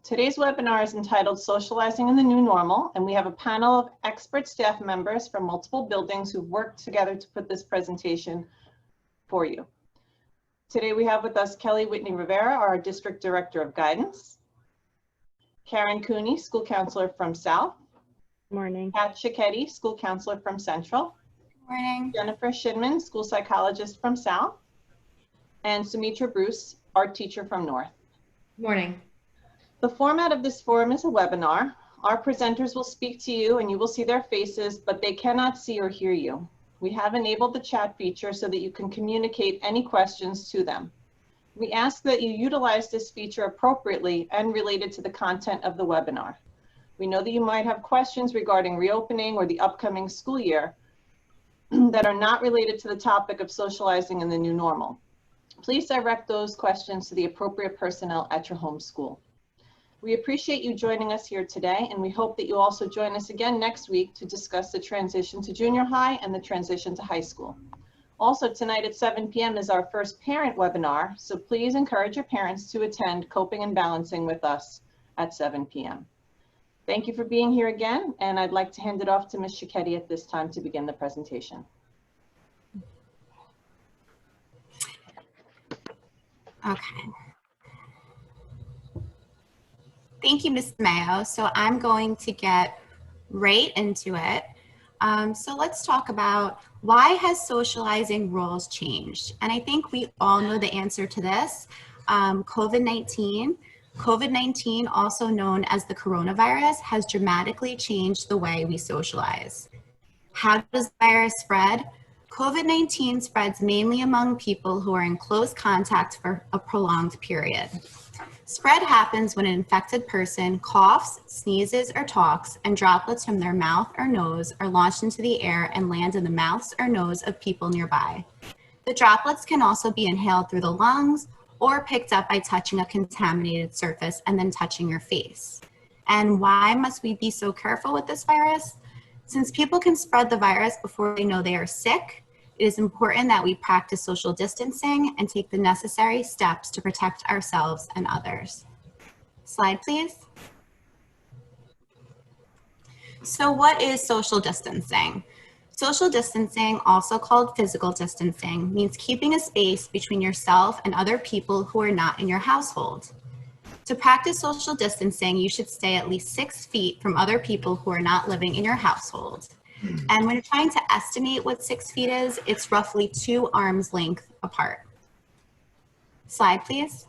Today's webinar is entitled Socializing in the New Normal, and we have a panel of expert staff members from multiple buildings who've worked together to put this presentation for you. Today we have with us Kelly Whitney Rivera, our District Director of Guidance, Karen Cooney, School Counselor from South. Morning. Pat Cicchetti, School Counselor from Central. Morning. Jennifer Shidman, School Psychologist from South. And Sumitra Bruce, Art Teacher from North. Morning. The format of this forum is a webinar. Our presenters will speak to you and you will see their faces, but they cannot see or hear you. We have enabled the chat feature so that you can communicate any questions to them. We ask that you utilize this feature appropriately and related to the content of the webinar. We know that you might have questions regarding reopening or the upcoming school year that are not related to the topic of socializing in the new normal. Please direct those questions to the appropriate personnel at your home school. We appreciate you joining us here today, and we hope that you also join us again next week to discuss the transition to junior high and the transition to high school. Also tonight at 7 p.m. is our first parent webinar, so please encourage your parents to attend Coping and Balancing with us at 7 p.m. Thank you for being here again, and I'd like to hand it off to Ms. Cicchetti at this time to begin the presentation. Okay. Thank you, Ms. Mayo. So I'm going to get right into it. So let's talk about why has socializing rules changed? And I think we all know the answer to this. COVID-19, also known as the coronavirus, has dramatically changed the way we socialize. How does the virus spread? COVID-19 spreads mainly among people who are in close contact for a prolonged period. Spread happens when an infected person coughs, sneezes, or talks, and droplets from their mouth or nose are launched into the air and land in the mouths or nose of people nearby. The droplets can also be inhaled through the lungs or picked up by touching a contaminated surface and then touching your face. And why must we be so careful with this virus? Since people can spread the virus before they know they are sick, it is important that we practice social distancing and take the necessary steps to protect ourselves and others. Slide, please. So what is social distancing? Social distancing, also called physical distancing, means keeping a space between yourself and other people who are not in your household. To practice social distancing, you should stay at least 6 feet from other people who are not living in your household. And when you're trying to estimate what 6 feet is, it's roughly 2 arms length apart. Slide, please.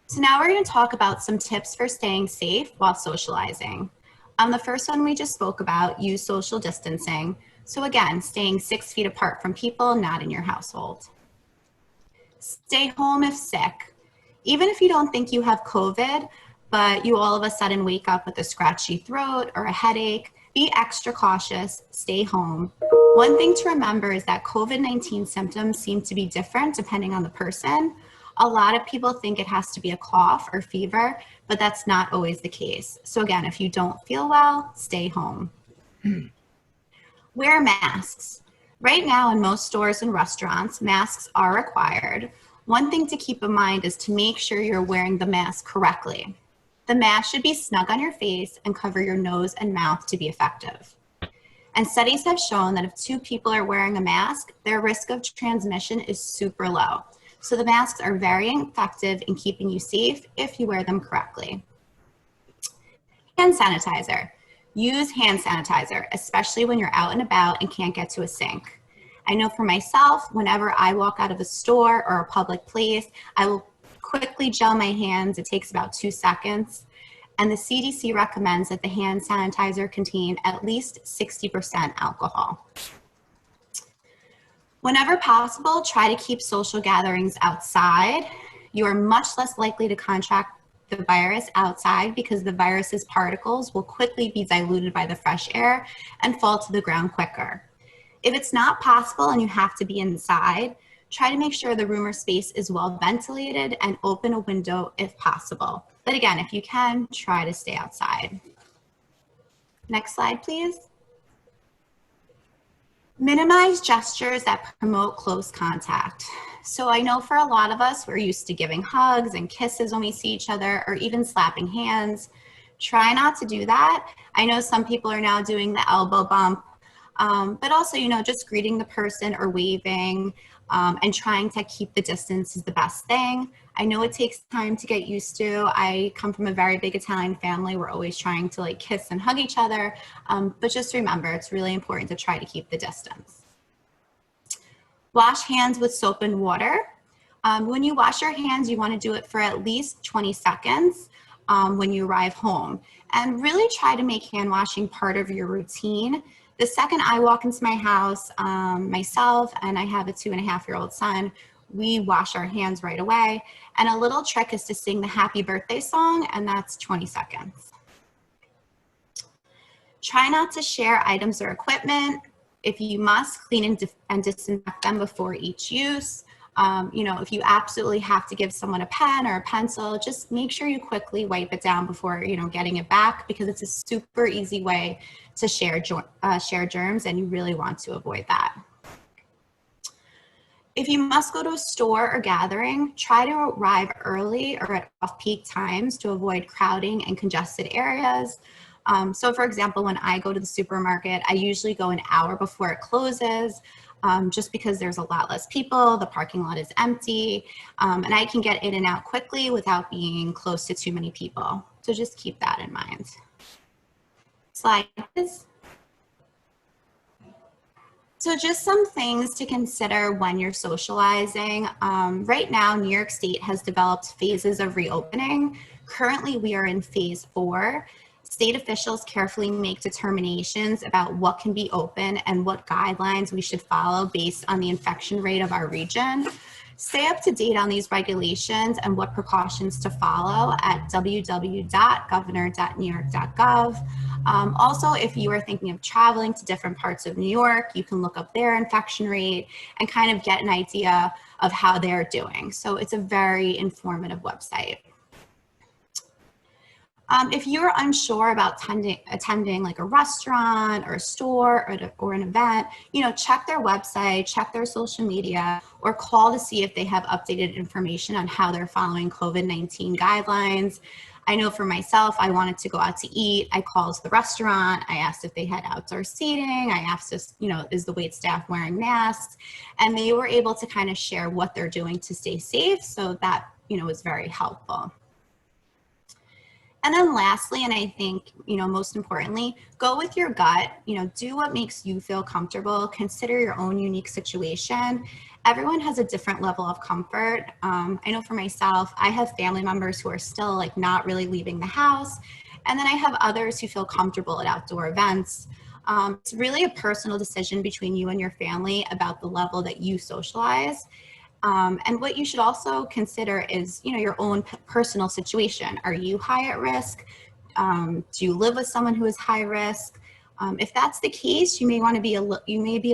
So now we're going to talk about some tips for staying safe while socializing. The first one we just spoke about, use social distancing. So again, staying 6 feet apart from people not in your household. Stay home if sick. Even if you don't think you have COVID, but you all of a sudden wake up with a scratchy throat or a headache, be extra cautious, stay home. One thing to remember is that COVID-19 symptoms seem to be different depending on the person. A lot of people think it has to be a cough or fever, but that's not always the case. So again, if you don't feel well, stay home. Wear masks. Right now in most stores and restaurants, masks are required. One thing to keep in mind is to make sure you're wearing the mask correctly. The mask should be snug on your face and cover your nose and mouth to be effective. And studies have shown that if 2 people are wearing a mask, their risk of transmission is super low. So the masks are very effective in keeping you safe if you wear them correctly. Hand sanitizer. Use hand sanitizer, especially when you're out and about and can't get to a sink. I know for myself, whenever I walk out of a store or a public place, I will quickly gel my hands. It takes about 2 seconds. And the CDC recommends that the hand sanitizer contain at least 60% alcohol. Whenever possible, try to keep social gatherings outside. You are much less likely to contract the virus outside because the virus's particles will quickly be diluted by the fresh air and fall to the ground quicker. If it's not possible and you have to be inside, try to make sure the room or space is well ventilated and open a window if possible. But again, if you can, try to stay outside. Next slide, please. Minimize gestures that promote close contact. So I know for a lot of us, we're used to giving hugs and kisses when we see each other, or even slapping hands. Try not to do that. I know some people are now doing the elbow bump, but also, just greeting the person or waving, and trying to keep the distance is the best thing. I know it takes time to get used to. I come from a very big Italian family. We're always trying to like kiss and hug each other. But just remember, it's really important to try to keep the distance. Wash hands with soap and water. When you wash your hands, you want to do it for at least 20 seconds when you arrive home. And really try to make hand washing part of your routine. The second I walk into my house, myself, and I have a 2.5-year-old son, we wash our hands right away. And a little trick is to sing the happy birthday song, and that's 20 seconds. Try not to share items or equipment. If you must, clean and disinfect them before each use. If you absolutely have to give someone a pen or a pencil, just make sure you quickly wipe it down before, getting it back, because it's a super easy way to share germs, and you really want to avoid that. If you must go to a store or gathering, try to arrive early or at off-peak times to avoid crowding and congested areas. So for example, when I go to the supermarket, I usually go an hour before it closes, just because there's a lot less people, the parking lot is empty, and I can get in and out quickly without being close to too many people. So just keep that in mind. Slide, please. So just some things to consider when you're socializing. Right now, New York State has developed phases of reopening. Currently, we are in phase 4. State officials carefully make determinations about what can be open and what guidelines we should follow based on the infection rate of our region. Stay up to date on these regulations and what precautions to follow at www.governor.newyork.gov. Also, if you are thinking of traveling to different parts of New York, you can look up their infection rate and kind of get an idea of how they're doing. So it's a very informative website. If you're unsure about attending like a restaurant or a store or an event, check their website, check their social media, or call to see if they have updated information on how they're following COVID-19 guidelines. I know for myself, I wanted to go out to eat. I called the restaurant. I asked if they had outdoor seating. I asked if, is the wait staff wearing masks? And they were able to kind of share what they're doing to stay safe. So that, was very helpful. And then lastly, and I think, most importantly, go with your gut, do what makes you feel comfortable, consider your own unique situation. Everyone has a different level of comfort. I know for myself, I have family members who are still like not really leaving the house. And then I have others who feel comfortable at outdoor events. It's really a personal decision between you and your family about the level that you socialize. And what you should also consider is, your own personal situation. Are you high at risk? Do you live with someone who is high risk? If that's the case, you may be a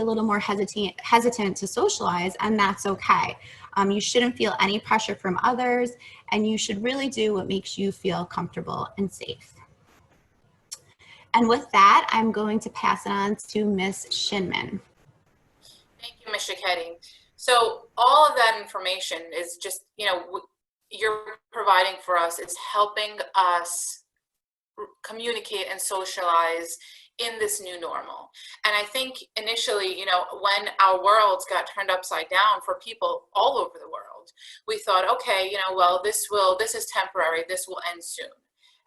little more hesitant to socialize, and that's okay. You shouldn't feel any pressure from others, and you should really do what makes you feel comfortable and safe. And with that, I'm going to pass it on to Ms. Shinman. Thank you, Ms. Shiketti. So all of that information is just, you're providing for us. It's helping us communicate and socialize in this new normal. And I think initially, when our worlds got turned upside down for people all over the world, we thought, okay, well, this is temporary, this will end soon.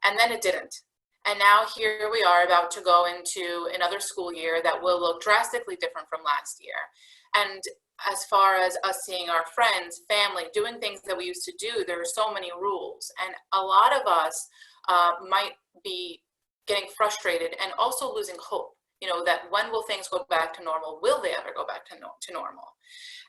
And then it didn't. And now here we are about to go into another school year that will look drastically different from last year. And as far as us seeing our friends, family, doing things that we used to do, there are so many rules. And a lot of us might be getting frustrated and also losing hope, that when will things go back to normal? Will they ever go back to normal?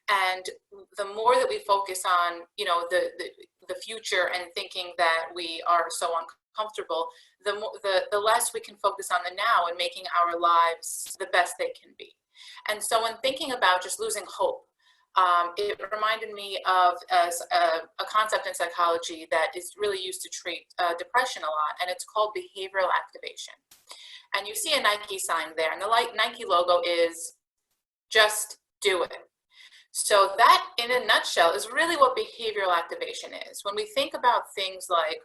And the more that we focus on, the future and thinking that we are so uncomfortable, the less we can focus on the now and making our lives the best they can be. And so when thinking about just losing hope, it reminded me of a concept in psychology that is really used to treat depression a lot, and it's called behavioral activation. And you see a Nike sign there, and the Nike logo is just do it. So that, in a nutshell, is really what behavioral activation is. When we think about things like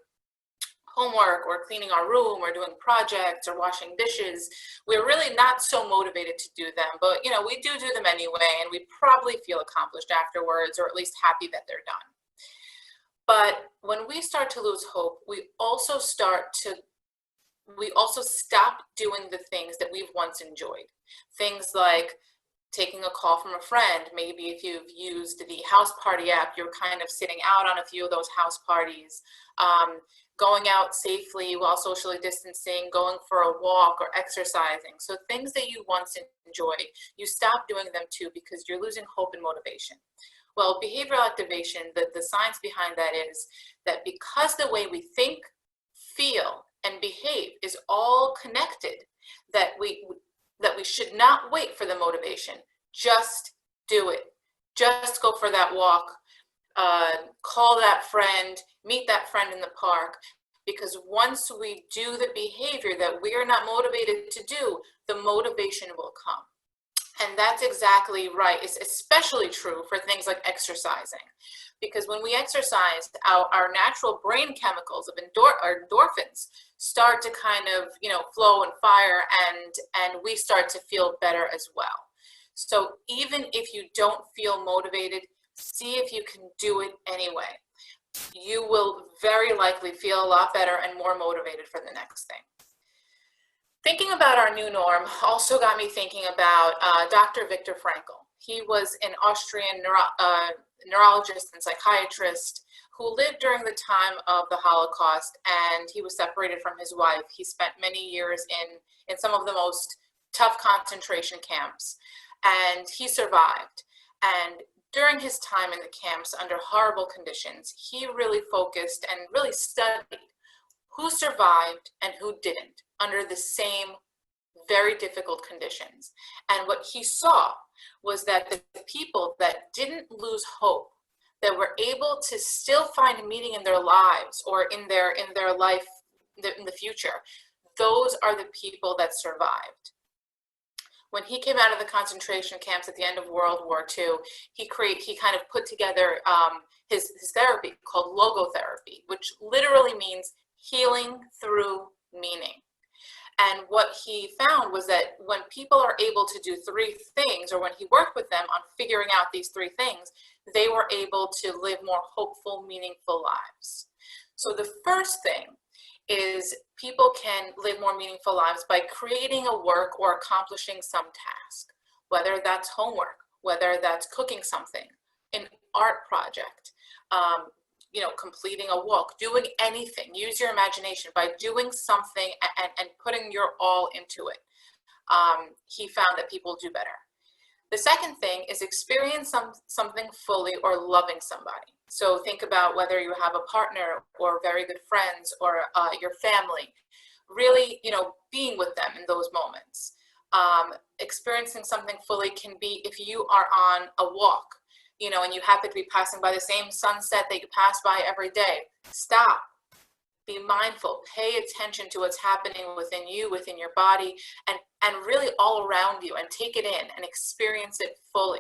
homework or cleaning our room or doing projects or washing dishes, we're really not so motivated to do them, but we do them anyway, and we probably feel accomplished afterwards, or at least happy that they're done. But when we start to lose hope, we also stop doing the things that we've once enjoyed. Things like taking a call from a friend. Maybe if you've used the house party app, you're kind of sitting out on a few of those house parties, going out safely while socially distancing, going for a walk or exercising. So things that you once enjoyed, you stop doing them too because you're losing hope and motivation. Well, behavioral activation, the science behind that is that because the way we think, feel, and behave is all connected, that we should not wait for the motivation. Just do it. Just go for that walk, call that friend, meet that friend in the park, because once we do the behavior that we are not motivated to do, the motivation will come. And that's exactly right. It's especially true for things like exercising, because when we exercise, our natural brain chemicals of endorphins start to kind of flow and fire, and we start to feel better as well. So even if you don't feel motivated, see if you can do it anyway. You will very likely feel a lot better and more motivated for the next thing. Thinking about our new norm also got me thinking about Dr. Viktor Frankl. He was an Austrian neurologist and psychiatrist who lived during the time of the Holocaust, and he was separated from his wife. He spent many years in some of the most tough concentration camps, and he survived. And during his time in the camps under horrible conditions, he really focused and really studied who survived and who didn't under the same very difficult conditions. And what he saw was that the people that didn't lose hope, that were able to still find meaning in their lives or in their life in the future, those are the people that survived. When he came out of the concentration camps at the end of World War II, he kind of put together his therapy called logotherapy, which literally means healing through meaning. And what he found was that when people are able to do three things, or when he worked with them on figuring out these three things, they were able to live more hopeful, meaningful lives. So the first thing is people can live more meaningful lives by creating a work or accomplishing some task, whether that's homework, whether that's cooking something, an art project, completing a walk, doing anything. Use your imagination by doing something and putting your all into it. He found that people do better. The second thing is experience something fully or loving somebody. So think about whether you have a partner or very good friends or your family, really, being with them in those moments. Experiencing something fully can be if you are on a walk, and you happen to be passing by the same sunset that you pass by every day. Stop, be mindful, pay attention to what's happening within you, within your body, and really all around you, and take it in and experience it fully.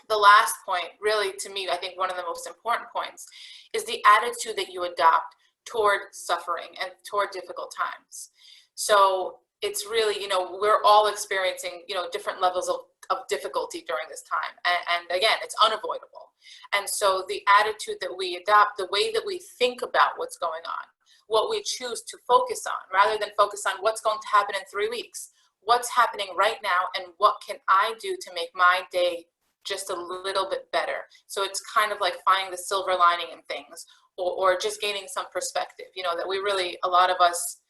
The last point, really, to me, I think one of the most important points, is the attitude that you adopt toward suffering and toward difficult times. So it's really, we're all experiencing, different levels of difficulty during this time. And again, it's unavoidable. And so the attitude that we adopt, the way that we think about what's going on, what we choose to focus on, rather than focus on what's going to happen in 3 weeks, what's happening right now, and what can I do to make my day just a little bit better. So it's kind of like finding the silver lining in things, or just gaining some perspective, that we really, a lot of us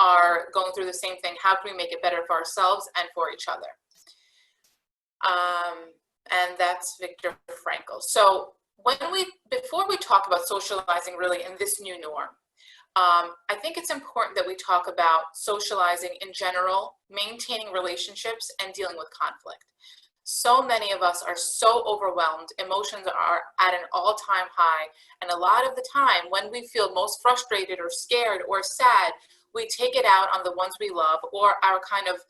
are going through the same thing. How can we make it better for ourselves and for each other? And that's Viktor Frankl. So before we talk about socializing really in this new norm, I think it's important that we talk about socializing in general, maintaining relationships, and dealing with conflict. So many of us are so overwhelmed. Emotions are at an all-time high. And a lot of the time when we feel most frustrated or scared or sad, we take it out on the ones we love, or our kind of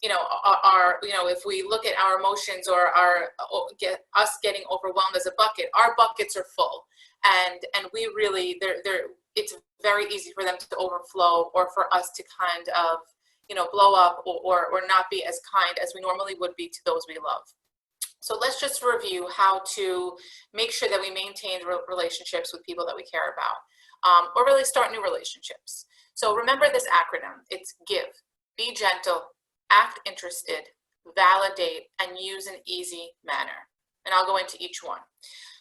if we look at our emotions or us getting overwhelmed as a bucket, our buckets are full, and we really, it's very easy for them to overflow, or for us to kind of, blow up, or not be as kind as we normally would be to those we love. So let's just review how to make sure that we maintain relationships with people that we care about, or really start new relationships. So remember this acronym. It's GIVE: be gentle, act interested, validate, and use an easy manner. And I'll go into each one.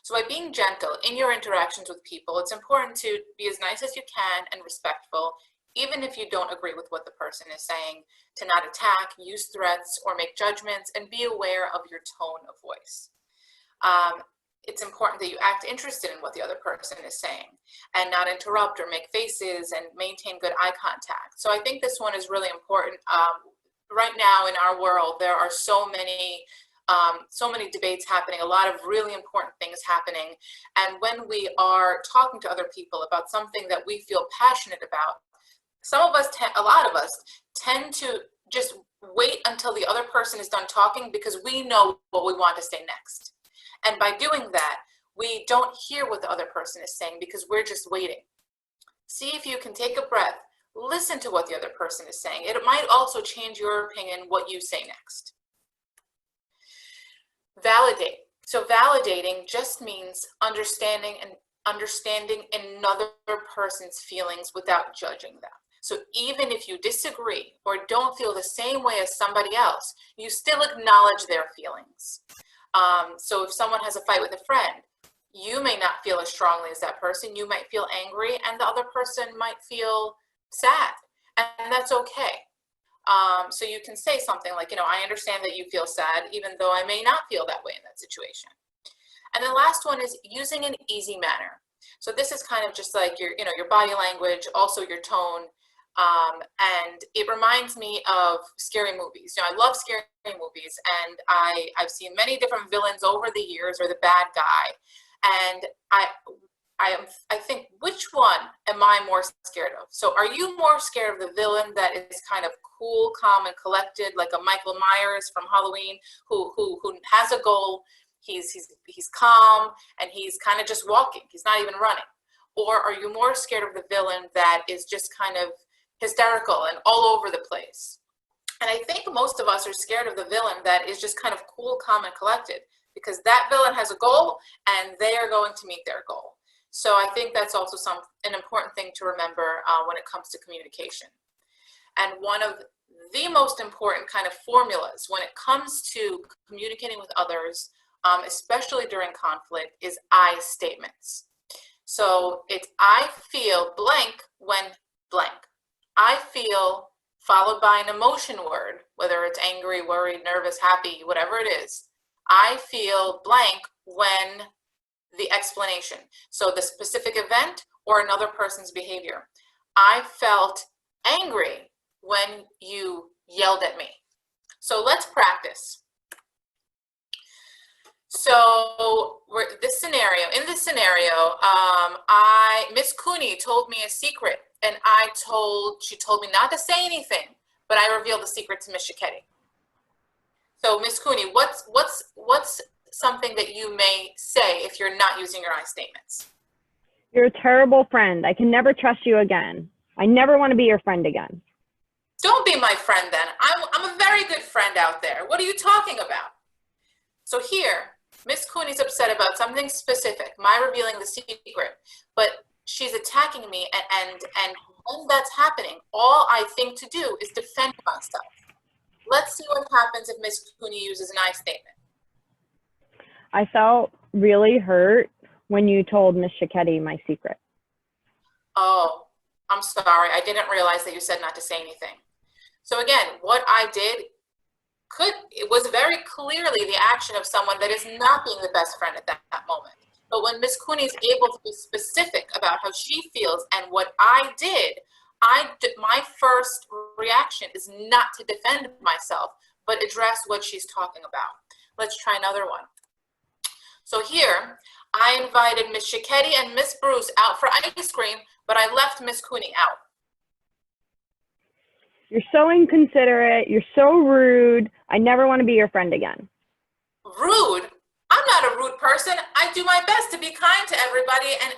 So by being gentle in your interactions with people, it's important to be as nice as you can and respectful, even if you don't agree with what the person is saying, to not attack, use threats, or make judgments, and be aware of your tone of voice. It's important that you act interested in what the other person is saying, and not interrupt or make faces, and maintain good eye contact. So I think this one is really important. Right now in our world, there are so many debates happening, a lot of really important things happening. And when we are talking to other people about something that we feel passionate about, a lot of us tend to just wait until the other person is done talking, because we know what we want to say next. And by doing that, we don't hear what the other person is saying, because we're just waiting. See if you can take a breath, listen to what the other person is saying. It might also change your opinion what you say next. Validate. So validating just means understanding another person's feelings without judging them. So even if you disagree or don't feel the same way as somebody else, you still acknowledge their feelings. So if someone has a fight with a friend, you may not feel as strongly as that person. You might feel angry, and the other person might feel sad, and that's okay. So you can say something like, I understand that you feel sad, even though I may not feel that way in that situation. And the last one is using an easy manner. So this is kind of just like your body language, also your tone. And it reminds me of scary movies. I love scary movies, and I've seen many different villains over the years, or the bad guy. And I think, which one am I more scared of? So are you more scared of the villain that is kind of cool, calm, and collected, like a Michael Myers from Halloween, who has a goal, he's calm, and he's kind of just walking, he's not even running? Or are you more scared of the villain that is just kind of hysterical and all over the place? And I think most of us are scared of the villain that is just kind of cool, calm, and collected, because that villain has a goal, and they are going to meet their goal. So I think that's also an important thing to remember when it comes to communication. And one of the most important kind of formulas when it comes to communicating with others, especially during conflict, is I statements. So it's I feel blank when blank. I feel followed by an emotion word, whether it's angry, worried, nervous, happy, whatever it is. I feel blank when the explanation. So the specific event or another person's behavior. I felt angry when you yelled at me. So let's practice. So in this scenario, Miss Cooney told me a secret, and she told me not to say anything, but I revealed the secret to Miss Shichetti. So Miss Cooney, what's something that you may say if you're not using your I statements? You're a terrible friend. I can never trust you again. I never want to be your friend again. Don't be my friend then. I'm a very good friend out there. What are you talking about? So here, Miss Cooney's upset about something specific, my revealing the secret, but she's attacking me, and when that's happening, all I think to do is defend myself. Let's see what happens if Miss Cooney uses an I statement. I felt really hurt when you told Miss Shichetti my secret. Oh, I'm sorry. I didn't realize that you said not to say anything. So again, what I did it was very clearly the action of someone that is not being the best friend at that moment. But when Miss Cooney is able to be specific about how she feels and what I did, my first reaction is not to defend myself, but address what she's talking about. Let's try another one. So here, I invited Miss Shichetti and Miss Bruce out for ice cream, but I left Miss Cooney out. You're so inconsiderate. You're so rude. I never want to be your friend again. Rude? I'm not a rude person. I do my best to be kind to everybody, and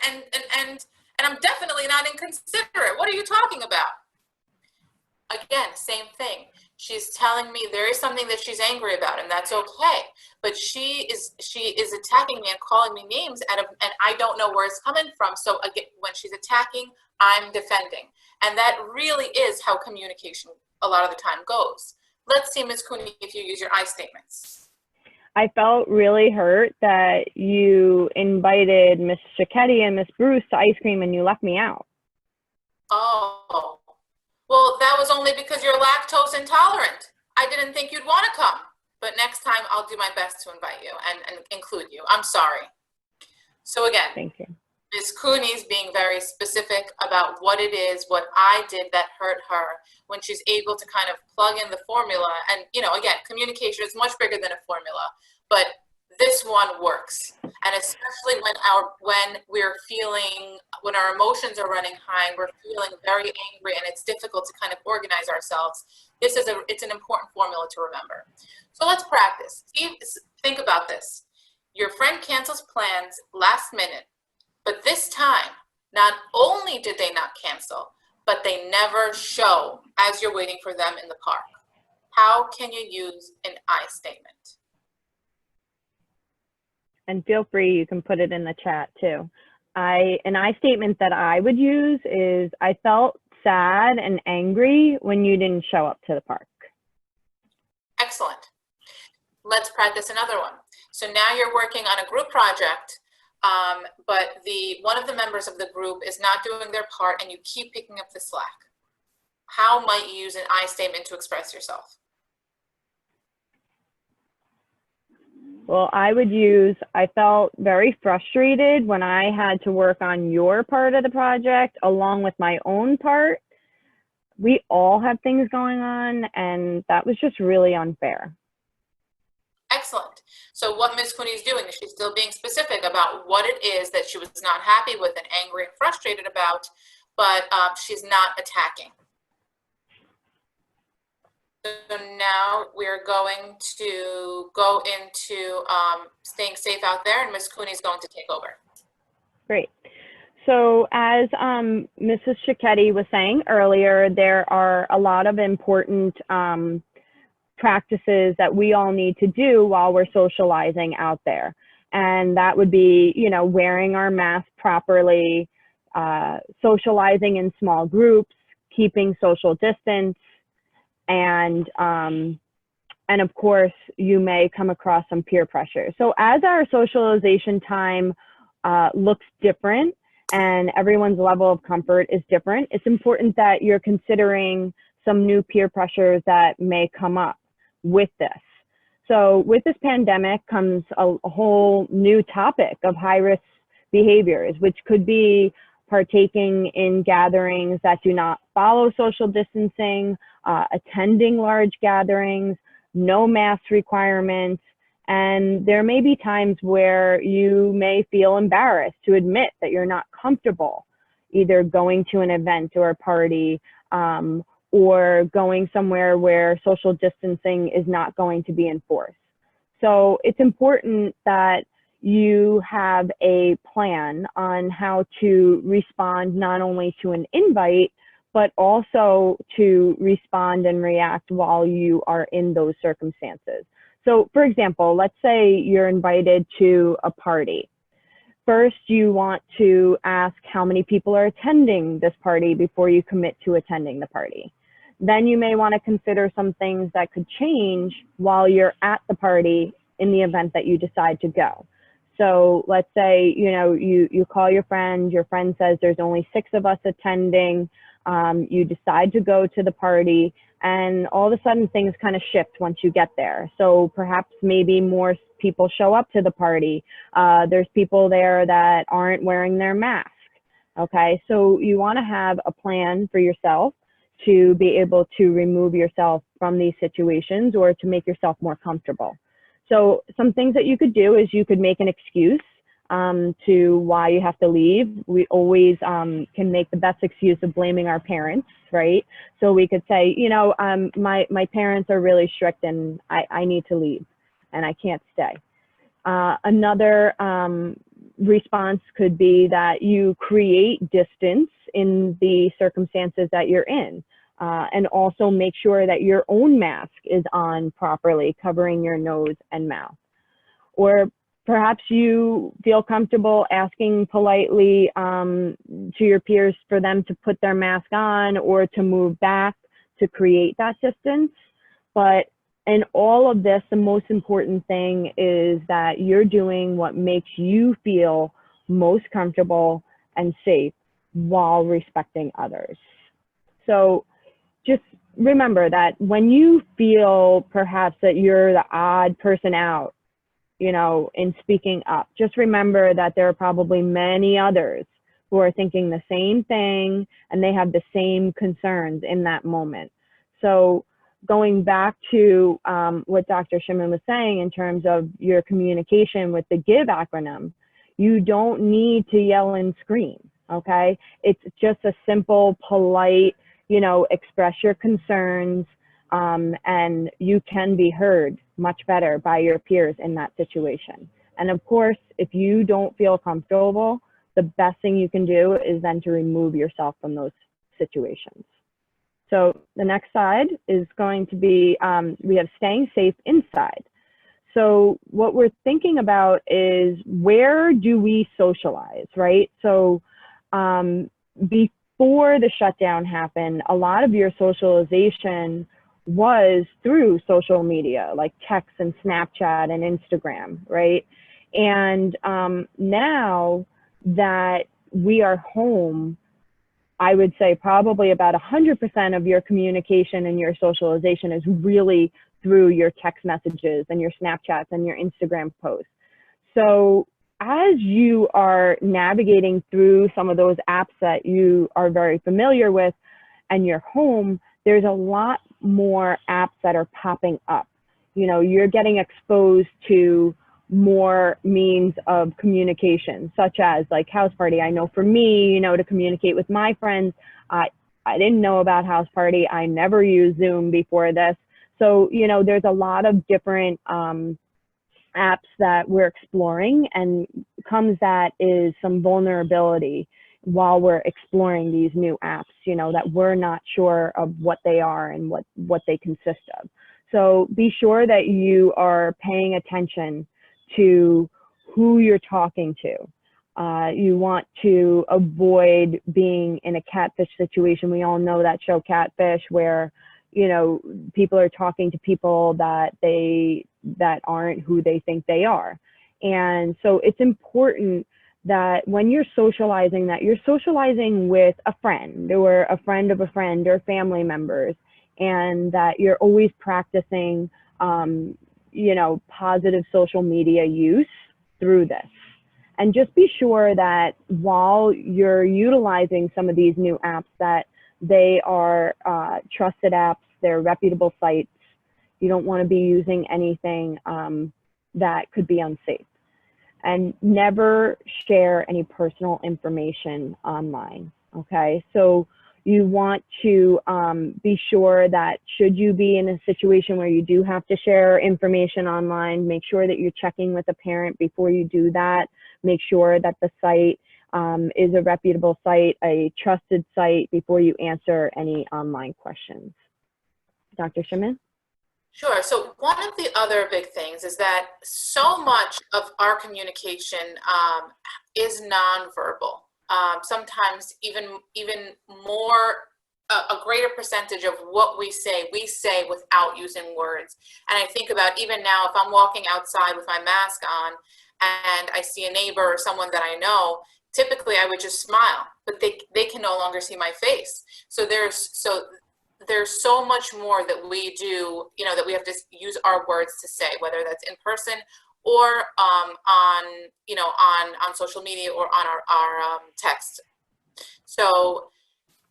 I'm definitely not inconsiderate. What are you talking about? Again, same thing. She's telling me there is something that she's angry about, and that's okay. But she is attacking me and calling me names, and I don't know where it's coming from. So again, when she's attacking, I'm defending, and that really is how communication a lot of the time goes. Let's see, Ms. Cooney, if you use your I statements. I felt really hurt that you invited Miss Cicchetti and Miss Bruce to ice cream and you left me out. Oh, well, that was only because you're lactose intolerant. I didn't think you'd want to come, but next time I'll do my best to invite you and include you. I'm sorry. So again, Thank you. Ms. Cooney's being very specific about what it is, what I did that hurt her, when she's able to kind of plug in the formula. And, you know, again, communication is much bigger than a formula, but this one works. And especially when our emotions are running high, we're feeling very angry, and it's difficult to kind of organize ourselves. It's an important formula to remember. So let's practice. Think about this. Your friend cancels plans last minute. But this time, not only did they not cancel, but they never show as you're waiting for them in the park. How can you use an I statement? And feel free, you can put it in the chat too. An I statement that I would use is, I felt sad and angry when you didn't show up to the park. Excellent. Let's practice another one. So now you're working on a group project, but one of the members of the group is not doing their part and you keep picking up the slack. How might you use an I statement to express yourself? Well, I would use, I felt very frustrated when I had to work on your part of the project along with my own part. We all have things going on, and that was just really unfair. Excellent. So what Ms. Cooney is doing is she's still being specific about what it is that she was not happy with and angry and frustrated about, but she's not attacking. So now we're going to go into staying safe out there, and Ms. Cooney is going to take over. Great. So as Mrs. Cicchetti was saying earlier, there are a lot of important practices that we all need to do while we're socializing out there. And that would be, you know, wearing our mask properly, socializing in small groups, keeping social distance, and of course, you may come across some peer pressure. So as our socialization time looks different and everyone's level of comfort is different, it's important that you're considering some new peer pressures that may come up with this. So with this pandemic comes a whole new topic of high-risk behaviors, which could be partaking in gatherings that do not follow social distancing, attending large gatherings, no mask requirements, and there may be times where you may feel embarrassed to admit that you're not comfortable either going to an event or a party, or going somewhere where social distancing is not going to be enforced. So it's important that you have a plan on how to respond not only to an invite, but also to respond and react while you are in those circumstances. So for example, let's say you're invited to a party. First, you want to ask how many people are attending this party before you commit to attending the party. Then you may want to consider some things that could change while you're at the party in the event that you decide to go. So let's say, you know, you call your friend says there's only 6 of us attending, you decide to go to the party, and all of a sudden things kind of shift once you get there. So perhaps maybe more people show up to the party. There's people there that aren't wearing their mask. Okay, so you want to have a plan for yourself to be able to remove yourself from these situations or to make yourself more comfortable. So some things that you could do is you could make an excuse. to why you have to leave. We always can make the best excuse of blaming our parents, right? So we could say, you know, my parents are really strict and I need to leave and I can't stay. Another response could be that you create distance in the circumstances that you're in, and also make sure that your own mask is on properly, covering your nose and mouth. Or perhaps you feel comfortable asking politely to your peers for them to put their mask on or to move back to create that distance. But in all of this, the most important thing is that you're doing what makes you feel most comfortable and safe while respecting others. So just remember that when you feel perhaps that you're the odd person out, you know, in speaking up, just remember that there are probably many others who are thinking the same thing and they have the same concerns in that moment. So going back to what Dr. Shimon was saying in terms of your communication with the GIVE acronym, you don't need to yell and scream, okay? It's just a simple, polite, you know, express your concerns, and you can be heard much better by your peers in that situation. And of course, if you don't feel comfortable, the best thing you can do is then to remove yourself from those situations. So the next side is going to be, we have staying safe inside. So what we're thinking about is, where do we socialize, right? So before the shutdown happened, a lot of your socialization was through social media, like text and Snapchat and Instagram, right? And now that we are home, I would say probably about 100% of your communication and your socialization is really through your text messages and your Snapchats and your Instagram posts. So as you are navigating through some of those apps that you are very familiar with and you're home, there's a lot more apps that are popping up. You know, you're getting exposed to more means of communication, such as like House Party. I know for me, you know, to communicate with my friends, I didn't know about House Party. I never used Zoom before this. So, you know, there's a lot of different apps that we're exploring, and comes that is some vulnerability while we're exploring these new apps, you know, that we're not sure of what they are and what they consist of. So be sure that you are paying attention to who you're talking to. You want to avoid being in a catfish situation. We all know that show Catfish, where, you know, people are talking to people that aren't who they think they are. And so it's important that when you're socializing, that you're socializing with a friend or a friend of a friend or family members, and that you're always practicing you know, positive social media use through this. And just be sure that while you're utilizing some of these new apps, that they are trusted apps, they're reputable sites. You don't want to be using anything that could be unsafe. And never share any personal information online, okay? So you want to be sure that should you be in a situation where you do have to share information online, make sure that you're checking with a parent before you do that. Make sure that the site is a reputable site, a trusted site, before you answer any online questions. Dr. Shimon? Sure. So one of the other big things is that so much of our communication is nonverbal. Sometimes even more, a greater percentage of what we say without using words. And I think about even now, if I'm walking outside with my mask on and I see a neighbor or someone that I know, typically I would just smile, but they can no longer see my face. So there's so much more that we do, you know, that we have to use our words to say, whether that's in person or on social media or on our text. So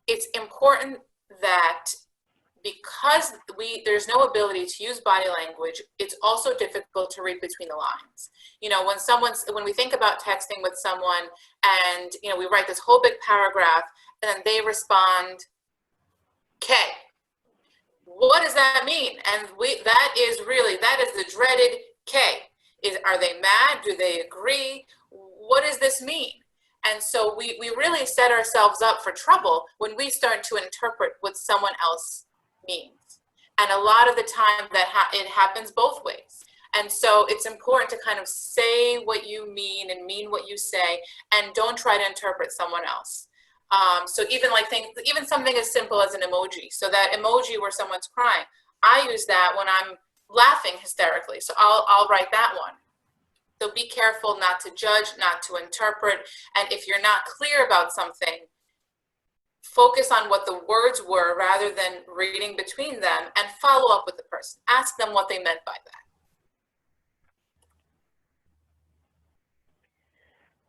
it's important that because there's no ability to use body language, it's also difficult to read between the lines. You know, when we think about texting with someone and, you know, we write this whole big paragraph and then they respond, K. What does that mean? And that is the dreaded K. Are they mad? Do they agree? What does this mean? And so we really set ourselves up for trouble when we start to interpret what someone else means. And a lot of the time it happens both ways. And so it's important to kind of say what you mean and mean what you say, and don't try to interpret someone else. So even something as simple as an emoji. So that emoji where someone's crying, I use that when I'm laughing hysterically. So I'll write that one. So be careful not to judge, not to interpret. And if you're not clear about something, focus on what the words were rather than reading between them, and follow up with the person. Ask them what they meant by that.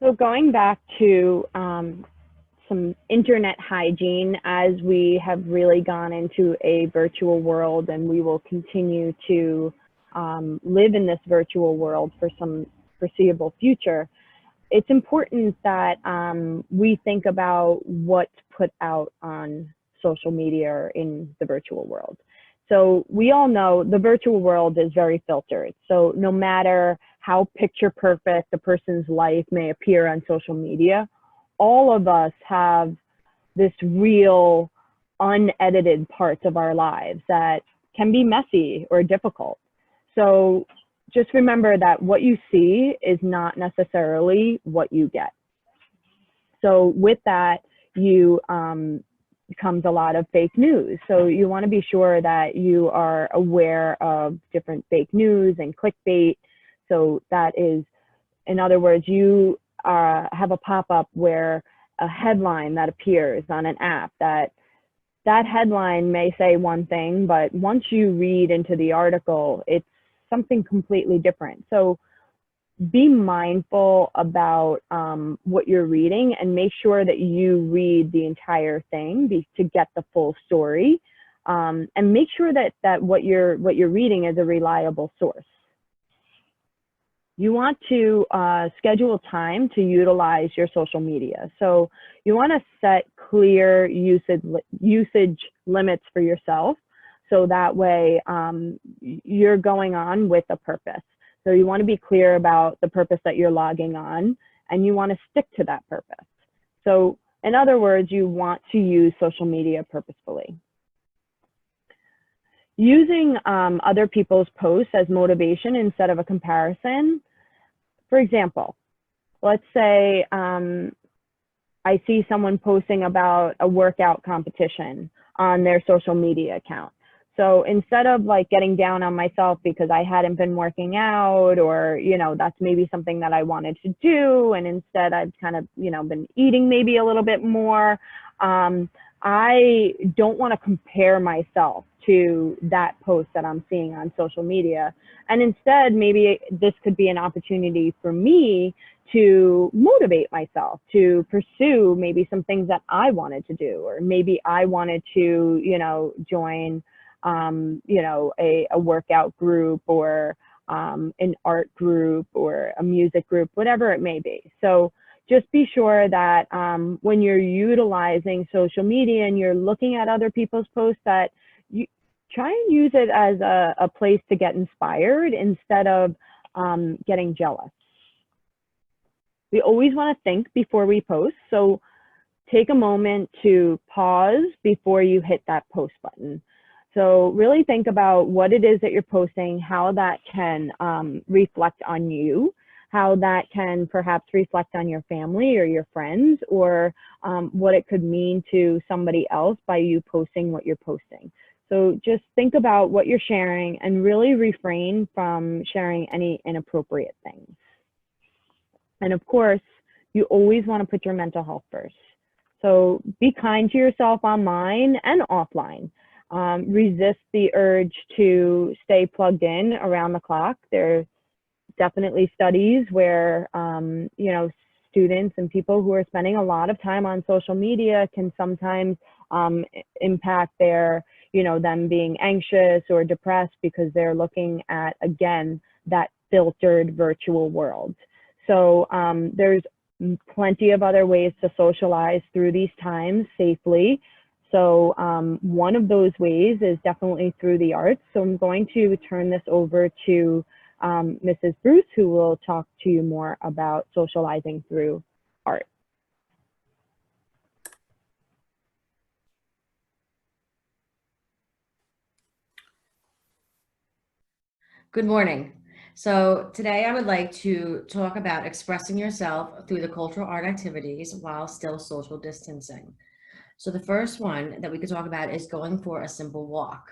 So going back to some internet hygiene, as we have really gone into a virtual world, and we will continue to live in this virtual world for some foreseeable future, it's important that we think about what's put out on social media or in the virtual world. So we all know the virtual world is very filtered. So no matter how picture perfect a person's life may appear on social media, all of us have this real unedited parts of our lives that can be messy or difficult. So just remember that what you see is not necessarily what you get. So with that, comes a lot of fake news. So you want to be sure that you are aware of different fake news and clickbait. So that is, in other words, you have a pop-up where a headline that appears on an app, that headline may say one thing, but once you read into the article, it's something completely different. So be mindful about what you're reading, and make sure that you read the entire thing to get the full story, and make sure that what you're reading is a reliable source. You want to schedule time to utilize your social media. So you want to set clear usage limits for yourself, so that way you're going on with a purpose. So you want to be clear about the purpose that you're logging on, and you want to stick to that purpose. So in other words, you want to use social media purposefully. Using other people's posts as motivation instead of a comparison. For example, let's say I see someone posting about a workout competition on their social media account. So instead of like getting down on myself because I hadn't been working out, or, you know, that's maybe something that I wanted to do, and instead I've kind of, you know, been eating maybe a little bit more, I don't want to compare myself to that post that I'm seeing on social media. And instead, maybe this could be an opportunity for me to motivate myself to pursue maybe some things that I wanted to do, or maybe I wanted to, you know, join, you know, a workout group, or an art group, or a music group, whatever it may be. So just be sure that when you're utilizing social media and you're looking at other people's posts, that you try and use it as a place to get inspired instead of getting jealous. We always want to think before we post. So take a moment to pause before you hit that post button. So really think about what it is that you're posting, how that can reflect on you, how that can perhaps reflect on your family or your friends, or what it could mean to somebody else by you posting what you're posting. So just think about what you're sharing and really refrain from sharing any inappropriate things. And of course, you always want to put your mental health first. So be kind to yourself online and offline. Resist the urge to stay plugged in around the clock. There's definitely studies where, you know, students and people who are spending a lot of time on social media can sometimes impact their, you know, them being anxious or depressed because they're looking at, again, that filtered virtual world. So there's plenty of other ways to socialize through these times safely. So one of those ways is definitely through the arts. So I'm going to turn this over to Mrs. Bruce, who will talk to you more about socializing through art. Good morning. So today I would like to talk about expressing yourself through the cultural art activities while still social distancing. So the first one that we could talk about is going for a simple walk.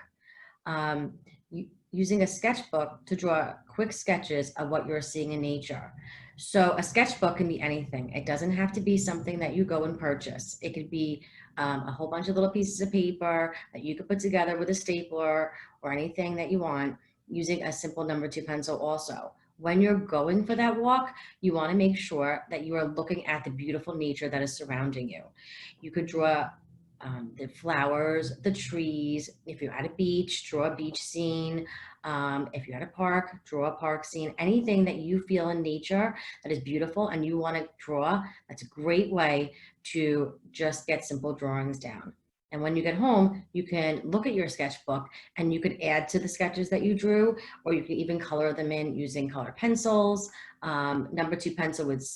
Using a sketchbook to draw quick sketches of what you're seeing in nature. So a sketchbook can be anything. It doesn't have to be something that you go and purchase. It could be a whole bunch of little pieces of paper that you could put together with a stapler or anything that you want, using a simple number 2 pencil also. When you're going for that walk, you want to make sure that you are looking at the beautiful nature that is surrounding you. You could draw the flowers, the trees. If you're at a beach, draw a beach scene. If you're at a park, draw a park scene. Anything that you feel in nature that is beautiful and you want to draw, that's a great way to just get simple drawings down. And when you get home, you can look at your sketchbook and you could add to the sketches that you drew, or you can even color them in using colored pencils, number 2 pencil with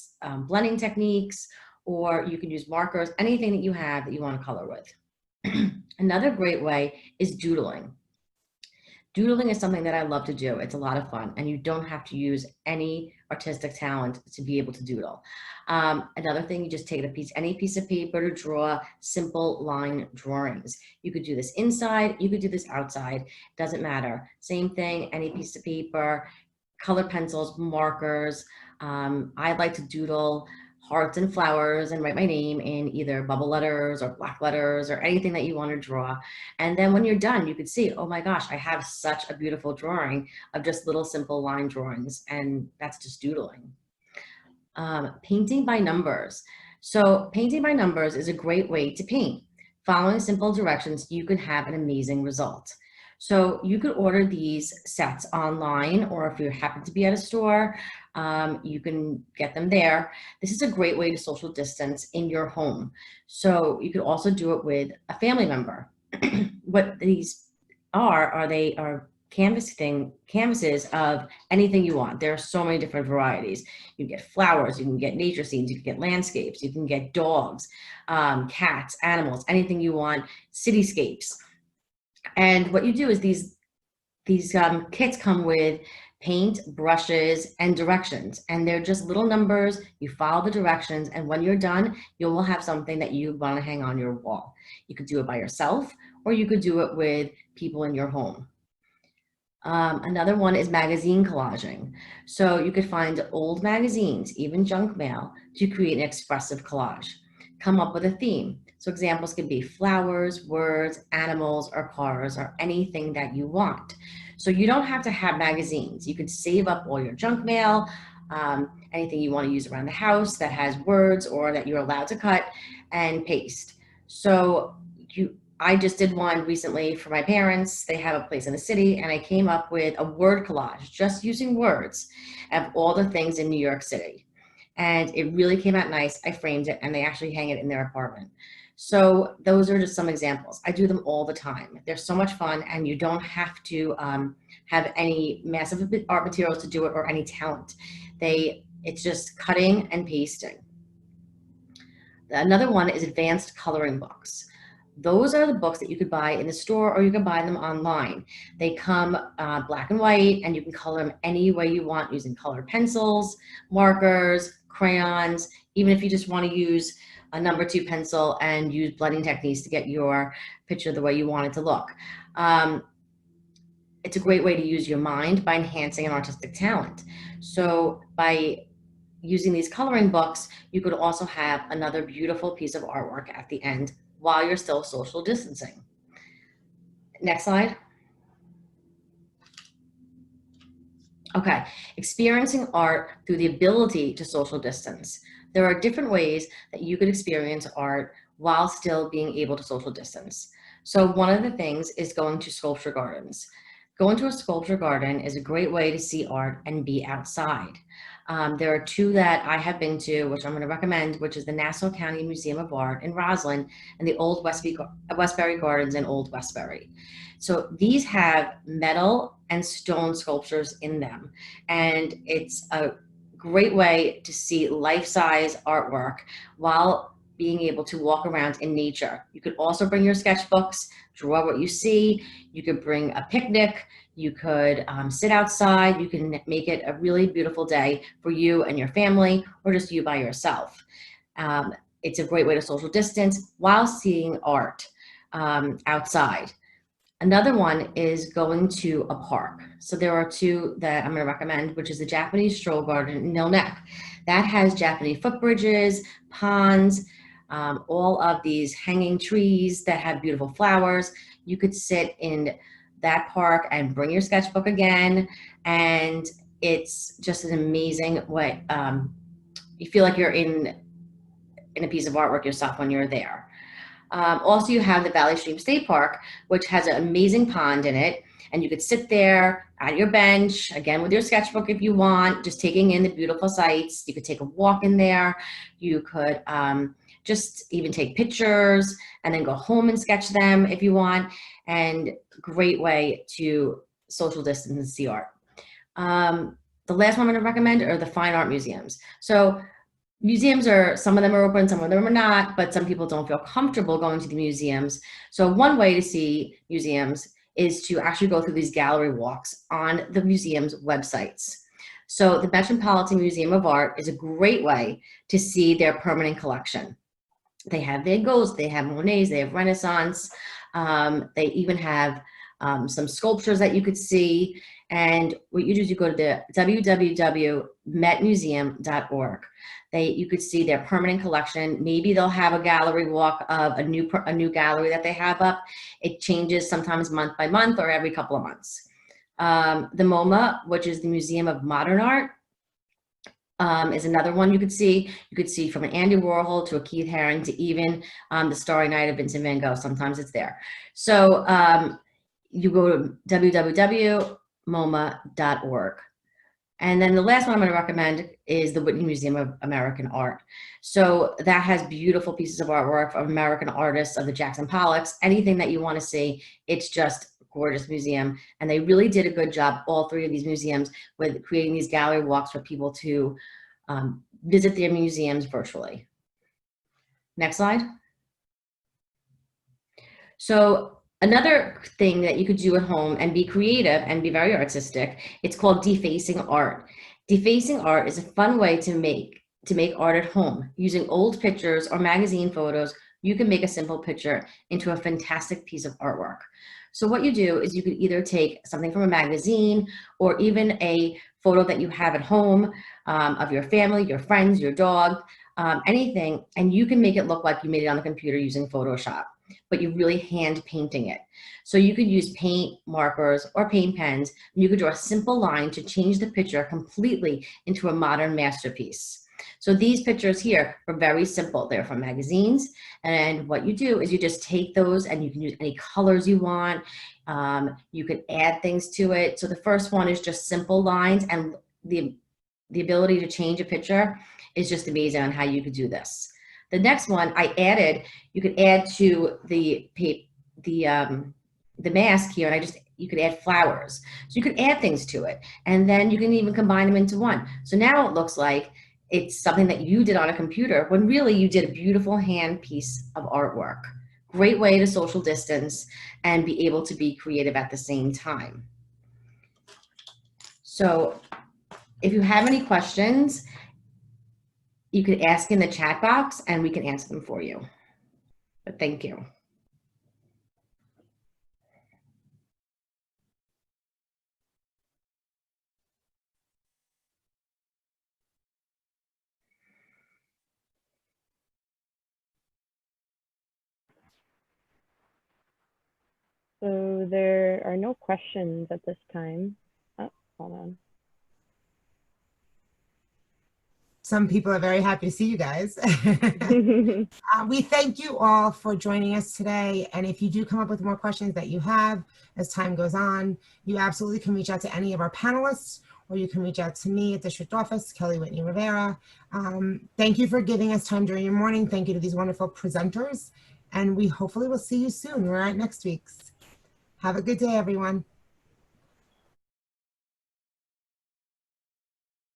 blending techniques, or you can use markers, anything that you have that you want to color with. Another great way is doodling. Doodling is something that I love to do. It's a lot of fun, and you don't have to use any artistic talent to be able to doodle. Another thing, you just take any piece of paper to draw simple line drawings. You could do this inside, you could do this outside, doesn't matter. Same thing, any piece of paper, color pencils, markers. I like to doodle hearts and flowers and write my name in either bubble letters or black letters or anything that you want to draw. And then when you're done, you could see, oh my gosh, I have such a beautiful drawing of just little simple line drawings, and that's just doodling. Painting by numbers. So painting by numbers is a great way to paint. Following simple directions, you can have an amazing result. So you could order these sets online, or if you happen to be at a store, you can get them there. This is a great way to social distance in your home. So you could also do it with a family member. What these they are canvases of anything you want. There are so many different varieties. You can get flowers, you can get nature scenes, you can get landscapes, you can get dogs, cats, animals, anything you want, cityscapes. And what you do is these kits come with paint, brushes, and directions. And they're just little numbers. You follow the directions, and when you're done, you will have something that you want to hang on your wall. You could do it by yourself, or you could do it with people in your home. Another one is magazine collaging. So you could find old magazines, even junk mail, to create an expressive collage. Come up with a theme. So examples could be flowers, words, animals, or cars, or anything that you want. So you don't have to have magazines. You could save up all your junk mail, anything you want to use around the house that has words or that you're allowed to cut and paste. So I just did one recently for my parents. They have a place in the city, and I came up with a word collage, just using words of all the things in New York City. And it really came out nice. I framed it, and they actually hang it in their apartment. So those are just some examples. I do them all the time. They're so much fun, and you don't have to have any massive art materials to do it or any talent. It's just cutting and pasting. Another one is advanced coloring books. Those are the books that you could buy in the store, or you can buy them online. They come black and white, and you can color them any way you want using colored pencils, markers, crayons, even if you just want to use a number 2 pencil and use blending techniques to get your picture the way you want it to look. It's a great way to use your mind by enhancing an artistic talent. So by using these coloring books, you could also have another beautiful piece of artwork at the end while you're still social distancing. Next slide. Okay, experiencing art through the ability to social distance. There are different ways that you could experience art while still being able to social distance. So one of the things is going to sculpture gardens. Going to a sculpture garden is a great way to see art and be outside. There are two that I have been to, which I'm going to recommend, which is the Nassau County Museum of Art in Roslyn and the Old Westbury Gardens in Old Westbury. So these have metal and stone sculptures in them, and it's a great way to see life-size artwork while being able to walk around in nature. You could also bring your sketchbooks, draw what you see. You could bring a picnic. You could sit outside. You can make it a really beautiful day for you and your family, or just you by yourself. It's a great way to social distance while seeing art outside. Another one is going to a park. So there are two that I'm going to recommend, which is the Japanese Stroll Garden in Mill Neck. That has Japanese footbridges, ponds, all of these hanging trees that have beautiful flowers. You could sit in that park and bring your sketchbook again. And it's just an amazing way. You feel like you're in a piece of artwork yourself when you're there. Also, you have the Valley Stream State Park, which has an amazing pond in it. And you could sit there at your bench, again, with your sketchbook if you want, just taking in the beautiful sights. You could take a walk in there. You could just even take pictures and then go home and sketch them if you want. And great way to social distance and see art. The last one I'm going to recommend are the fine art museums. So museums are, some of them are open, some of them are not, but some people don't feel comfortable going to the museums. So one way to see museums is to actually go through these gallery walks on the museum's websites. So the Metropolitan Museum of Art is a great way to see their permanent collection. They have Van Goghs, they have Monets, they have Renaissance. They even have some sculptures that you could see. And what you do is you go to the www.metmuseum.org. You could see their permanent collection. Maybe they'll have a gallery walk of a new gallery that they have up. It changes sometimes month by month or every couple of months. The MoMA, which is the Museum of Modern Art, is another one you could see. You could see from an Andy Warhol to a Keith Haring to even the Starry Night of Vincent van Gogh. Sometimes it's there. So you go to www.moma.org. And then the last one I'm going to recommend is the Whitney Museum of American Art. So that has beautiful pieces of artwork of American artists, of the Jackson Pollocks, anything that you want to see. It's just a gorgeous museum. And they really did a good job, all three of these museums, with creating these gallery walks for people to visit their museums virtually. Next slide. So another thing that you could do at home and be creative and be very artistic, it's called defacing art. Defacing art is a fun way to make art at home. Using old pictures or magazine photos, you can make a simple picture into a fantastic piece of artwork. So what you do is you could either take something from a magazine or even a photo that you have at home of your family, your friends, your dog, anything, and you can make it look like you made it on the computer using Photoshop, but you're really hand painting it. So you could use paint markers or paint pens, and you could draw a simple line to change the picture completely into a modern masterpiece. So these pictures here are very simple. They're from magazines, and what you do is you just take those and you can use any colors you want. You can add things to it. So the first one is just simple lines, and the ability to change a picture is just amazing on how you could do this. The next one you could add to the mask here, and you could add flowers. So you could add things to it, and then you can even combine them into one. So now it looks like it's something that you did on a computer when really you did a beautiful hand piece of artwork. Great way to social distance and be able to be creative at the same time. So if you have any questions, you could ask in the chat box and we can answer them for you. But thank you. So there are no questions at this time. Oh, hold on. some people are very happy to see you guys. We thank you all for joining us today. And if you do come up with more questions that you have as time goes on, you absolutely can reach out to any of our panelists, or you can reach out to me at District Office, Kelly Whitney Rivera. Thank you for giving us time during your morning. Thank you to these wonderful presenters. And we hopefully will see you soon. We're at next week's. Have a good day, everyone.